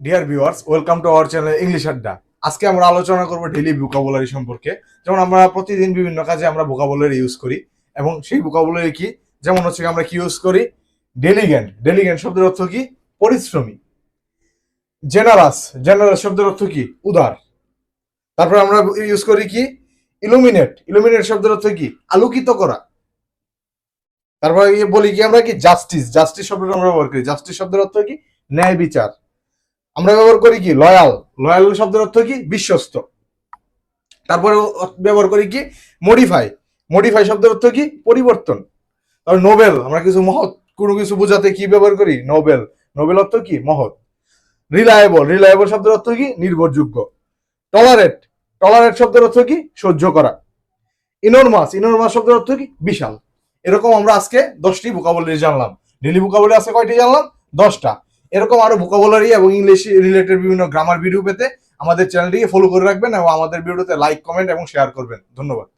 Dear viewers, welcome to our channel English আড্ডা। আজকে আমরা আলোচনা করব ডেইলি ভোকাবুলারি সম্পর্কে। যেমন আমরা প্রতিদিন বিভিন্ন কাজে আমরা ভোকাবুলারি ইউজ করি, এবং সেই ভোকাবুলারি কি, যেমন হচ্ছে আমরা কি ইউজ করি? ডেলিগেন্ট। ডেলিগেন্ট শব্দের অর্থ কি? পরিশ্রমী। জেনারাস। জেনারাস শব্দের অর্থ কি? উদার। তারপর আমরা ইউজ করি কি? ইলুমিনেট। ইলুমিনেট শব্দের অর্থ কি? আলোকিত করা। তারপর বলি কি আমরা কি? জাস্টিস। জাস্টিস শব্দটা আমরা ব্যবহার করি। জাস্টিস শব্দের অর্থ কি? ন্যায় বিচার। আমরা ব্যবহার করি কি? লয়াল। লয়াল শব্দের অর্থ কি? বিশ্বস্ত। তারপরে ব্যবহার করি কি? মডিফাই। মডিফাই শব্দের অর্থ কি? পরিবর্তন। তারপর নোবেল, আমরা কিছু মহৎ কোনো কিছু বোঝাতে কি ব্যবহার করি? নোবেল। নোবেল অর্থ কি? মহৎ। রিলায়েবল। রিলায়েবল শব্দের অর্থ কি? নির্ভরযোগ্য। টলারেট। টলারেট শব্দের অর্থ কি? সহ্য করা। ইনরমাস। ইনরমাস শব্দের অর্থ কি? বিশাল। এরকম আমরা আজকে 10টি ভোকাবুলারি জানলাম। ডেইলি ভোকাবুলারি আছে কয়টি জানলাম? 10টা। এরকম আরো ভোকাবুলারি এবং ইংলিশ রিলেটেড বিভিন্ন গ্রামার ভিডিও পেতে আমাদের চ্যানেলটিকে ফলো করে রাখবেন এবং আমাদের ভিডিওতে লাইক, কমেন্ট এবং শেয়ার করবেন। ধন্যবাদ।